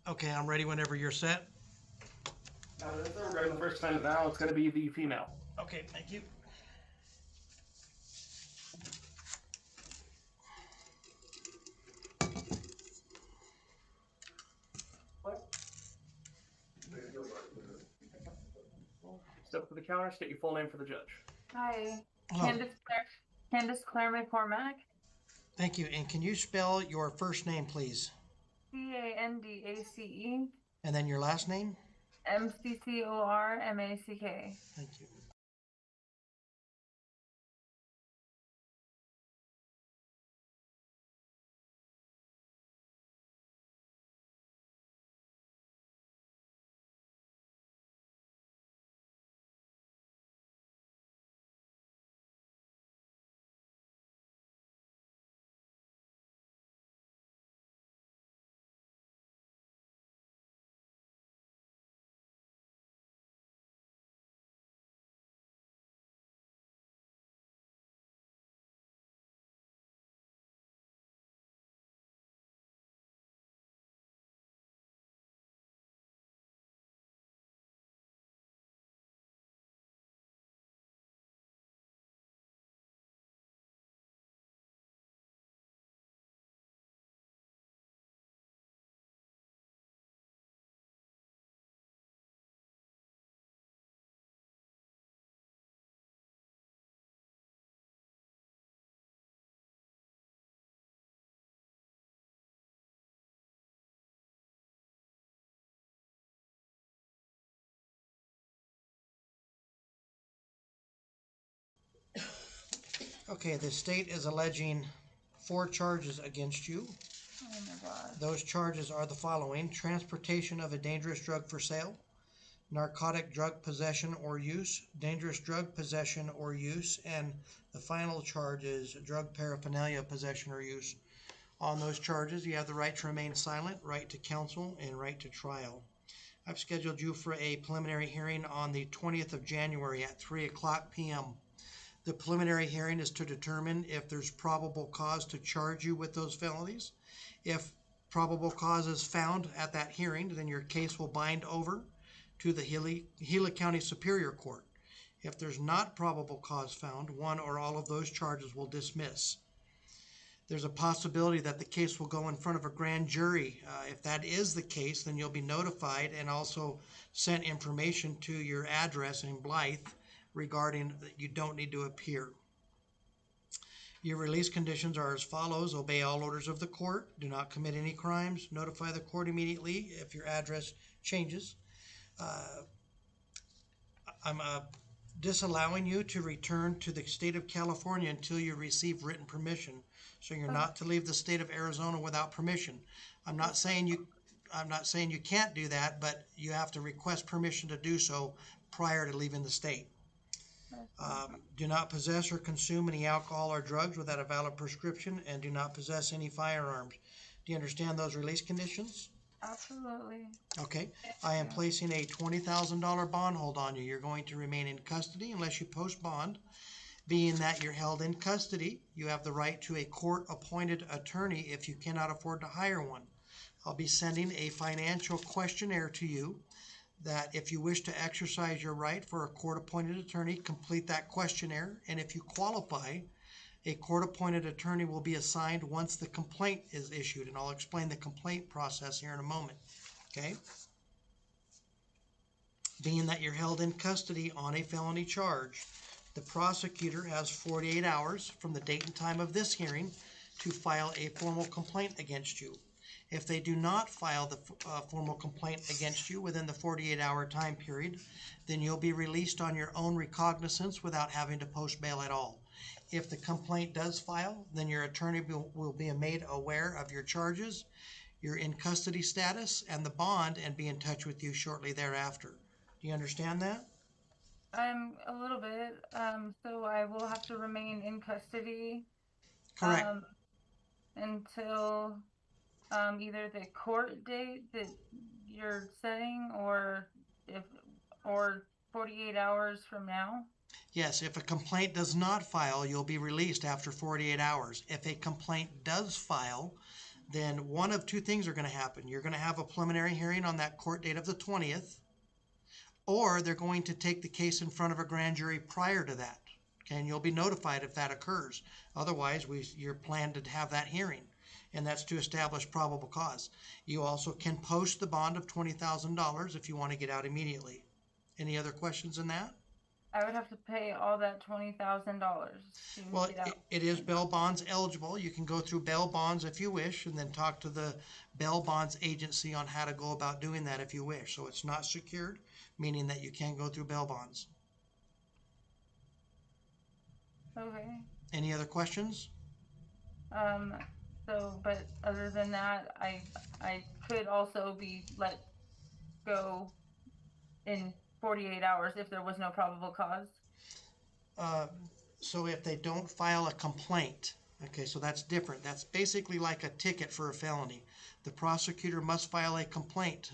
Okay, I'm ready whenever you're set. Regarding the first defendant now, it's going to be the female. Okay, thank you. Step up to the counter, state your full name for the judge. Hi, Hello. Candace Claire McCormack, Thank you. And can you spell your first name, please? Candace And then your last name? Mccormack. Thank you. Okay, the state is alleging 4 charges against you. Oh my God. Those charges are the following: transportation of a dangerous drug for sale, narcotic drug possession or use, dangerous drug possession or use, and the final charge is drug paraphernalia possession or use. On those charges, you have the right to remain silent, right to counsel, and right to trial. I've scheduled you for a preliminary hearing on the 20th of January at 3 o'clock p.m. The preliminary hearing is to determine if there's probable cause to charge you with those felonies. If probable cause is found at that hearing, then your case will bind over to the Gila County Superior Court. If there's not probable cause found, one or all of those charges will dismiss. There's a possibility that the case will go in front of a grand jury. If that is the case, then you'll be notified and also sent information to your address in Blythe regarding that you don't need to appear. Your release conditions are as follows: obey all orders of the court, do not commit any crimes, notify the court immediately if your address changes. I'm disallowing you to return to the state of California until you receive written permission. So you're not to leave the state of Arizona without permission. I'm not saying you can't do that, but you have to request permission to do so prior to leaving the state. Do not possess or consume any alcohol or drugs without a valid prescription, and do not possess any firearms. Do you understand those release conditions? Absolutely. Okay. I am placing a $20,000 bond hold on you. You're going to remain in custody unless you post bond. Being that you're held in custody, you have the right to a court-appointed attorney if you cannot afford to hire one. I'll be sending a financial questionnaire to you that if you wish to exercise your right for a court-appointed attorney, complete that questionnaire, and if you qualify, a court-appointed attorney will be assigned once the complaint is issued, and I'll explain the complaint process here in a moment. Okay? Being that you're held in custody on a felony charge, the prosecutor has 48 hours from the date and time of this hearing to file a formal complaint against you. If they do not file the formal complaint against you within the 48-hour time period, then you'll be released on your own recognizance without having to post bail at all. If the complaint does file, then your attorney will be made aware of your charges, your in custody status, and the bond, and be in touch with you shortly thereafter. Do you understand that? A little bit. So I will have to remain in custody Correct. um until either the court date that you're setting if or 48 hours from now. Yes, if a complaint does not file, you'll be released after 48 hours. If a complaint does file, then one of two things are going to happen. You're going to have a preliminary hearing on that court date of the 20th, or they're going to take the case in front of a grand jury prior to that. Okay, and you'll be notified if that occurs. Otherwise, you're planned to have that hearing, and that's to establish probable cause. You also can post the bond of $20,000 if you want to get out immediately. Any other questions in that? I would have to pay all that $20,000 to Well, get out. it is bail bonds eligible. You can go through bail bonds if you wish, and then talk to the bail bonds agency on how to go about doing that if you wish. So it's not secured, meaning that you can go through bail bonds. Okay. Any other questions? But other than that, I could also be let go in 48 hours if there was no probable cause. So if they don't file a complaint, okay, so that's different. That's basically like a ticket for a felony. The prosecutor must file a complaint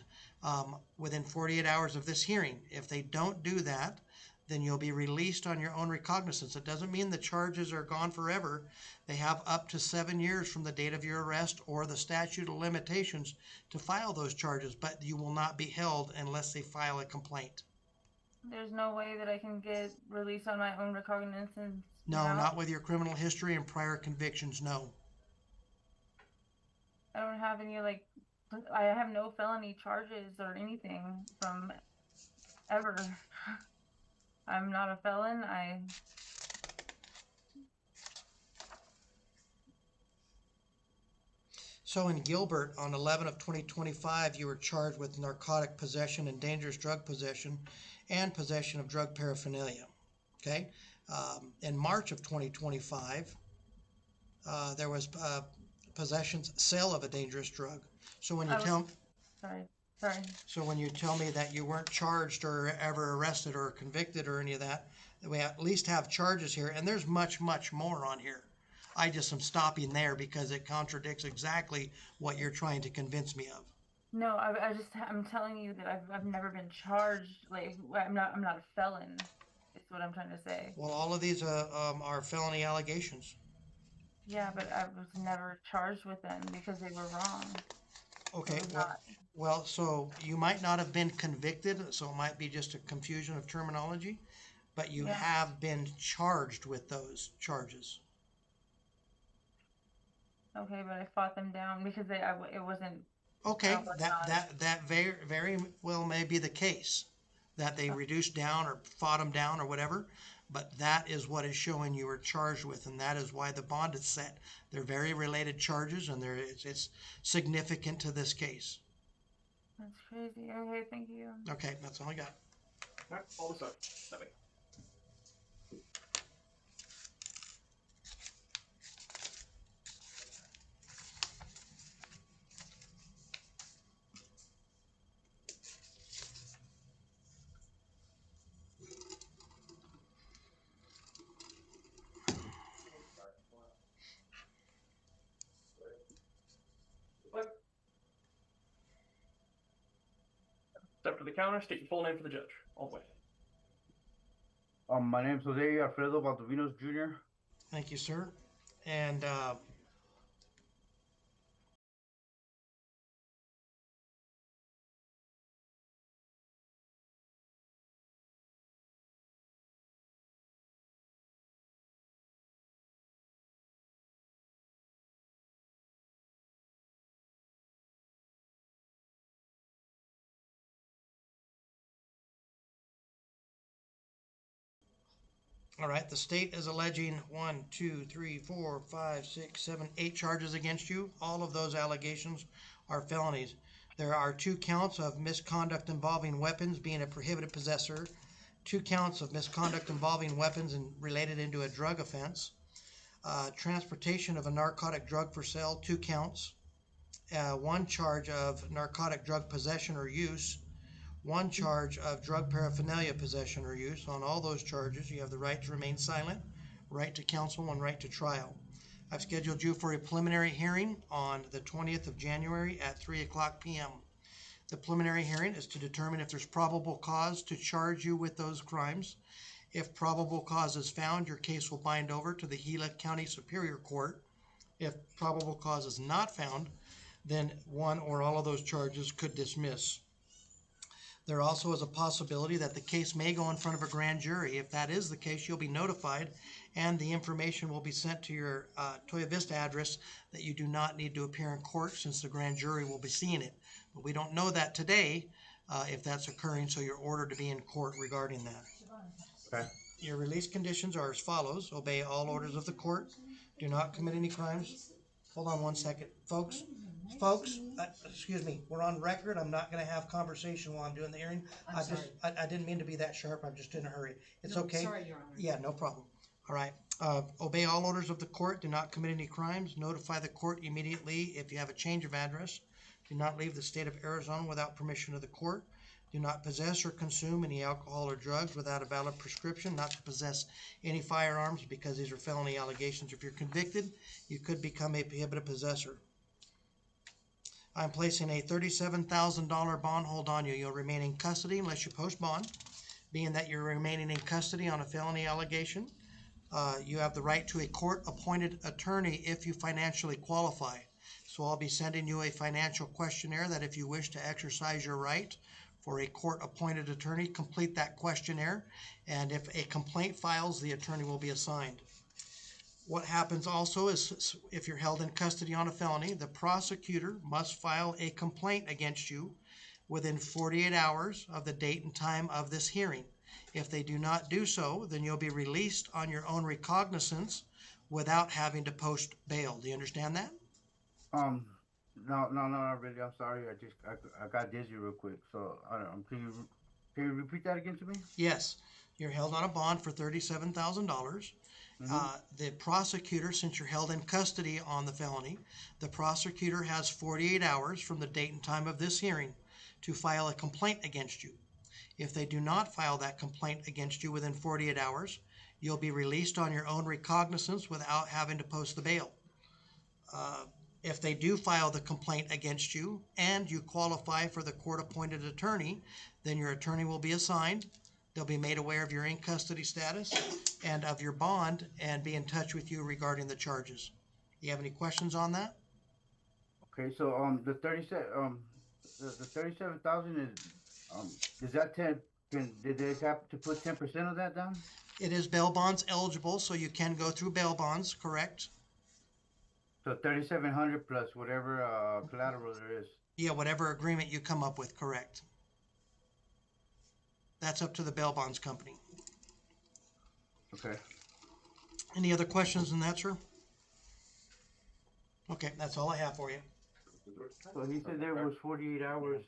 within 48 hours of this hearing. If they don't do that, then you'll be released on your own recognizance. It doesn't mean the charges are gone forever. They have up to 7 years from the date of your arrest or the statute of limitations to file those charges, but you will not be held unless they file a complaint. There's no way that I can get released on my own recognizance. No, now? not with your criminal history and prior convictions, no. I don't have any I have no felony charges or anything from ever. I'm not a felon. So in Gilbert, on 11 of 2025, you were charged with narcotic possession and dangerous drug possession and possession of drug paraphernalia. Okay? In March of 2025, there was sale of a dangerous drug. So when you Sorry. when you tell me that you weren't charged or ever arrested or convicted or any of that, we at least have charges here, and there's much, much more on here. I just am stopping there because it contradicts exactly what you're trying to convince me of. No, I'm telling you that I've never been charged. Like I'm not a felon. Is what I'm trying to say. Well, all of these are felony allegations. Yeah, but I was never charged with them because they were wrong. Okay, well, so you might not have been convicted, so it might be just a confusion of terminology, but you have been charged with those charges. Okay, but I fought them down because it wasn't. Okay, that very well may be the case, that they reduced down or fought them down or whatever, but that is what is showing you were charged with, and that is why the bond is set. They're very related charges, and it's significant to this case. That's crazy. Okay, thank you. Okay, that's all I got. All right, all this up. That way. Step to the counter, state your full name for the judge. All the way. My name's Jose Alfredo Valdovinos Jr. Thank you, sir. And all right, the state is alleging 1, 2, 3, 4, 5, 6, 7, 8 charges against you. All of those allegations are felonies. There are 2 counts of misconduct involving weapons, being a prohibited possessor, 2 counts of misconduct involving weapons and related into a drug offense, transportation of a narcotic drug for sale, 2 counts, 1 charge of narcotic drug possession or use, 1 charge of drug paraphernalia possession or use. On all those charges, you have the right to remain silent, right to counsel, and right to trial. I've scheduled you for a preliminary hearing on the 20th of January at 3 o'clock p.m. The preliminary hearing is to determine if there's probable cause to charge you with those crimes. If probable cause is found, your case will bind over to the Gila County Superior Court. If probable cause is not found, then one or all of those charges could dismiss. There also is a possibility that the case may go in front of a grand jury. If that is the case, you'll be notified, and the information will be sent to your Toya Vista address that you do not need to appear in court since the grand jury will be seeing it. But we don't know that today if that's occurring, so you're ordered to be in court regarding that. Okay. Your release conditions are as follows. Obey all orders of the court. Do not commit any crimes. Hold on one second. Folks, excuse me, we're on record. I'm not gonna have conversation while I'm doing the hearing. I didn't mean to be that sharp. I'm just in a hurry. It's okay? Sorry, Your Honor. Yeah, no problem. All right. Obey all orders of the court. Do not commit any crimes. Notify the court immediately if you have a change of address. Do not leave the state of Arizona without permission of the court. Do not possess or consume any alcohol or drugs without a valid prescription. Not to possess any firearms because these are felony allegations. If you're convicted, you could become a prohibited possessor. I'm placing a $37,000 bond hold on you. You'll remain in custody unless you post bond. Being that you're remaining in custody on a felony allegation, you have the right to a court-appointed attorney if you financially qualify. So I'll be sending you a financial questionnaire that if you wish to exercise your right for a court-appointed attorney, complete that questionnaire. And if a complaint files, the attorney will be assigned. What happens also is if you're held in custody on a felony, the prosecutor must file a complaint against you within 48 hours of the date and time of this hearing. If they do not do so, then you'll be released on your own recognizance without having to post bail. Do you understand that? No, not really. I'm sorry. I got dizzy real quick. So, can you repeat that again to me? Yes. You're held on a bond for $37,000. The prosecutor, since you're held in custody on the felony, the prosecutor has 48 hours from the date and time of this hearing to file a complaint against you. If they do not file that complaint against you within 48 hours, you'll be released on your own recognizance without having to post the bail. If they do file the complaint against you and you qualify for the court-appointed attorney, then your attorney will be assigned. They'll be made aware of your in-custody status and of your bond and be in touch with you regarding the charges. Do you have any questions on that? Okay. So, the 37,000 is that 10? Did they have to put 10% of that down? It is bail bonds eligible, so you can go through bail bonds, correct? So 3,700 plus whatever collateral there is. Yeah, whatever agreement you come up with, correct. That's up to the bail bonds company. Okay. Any other questions on that, sir? Okay, that's all I have for you. So he said there was 48 hours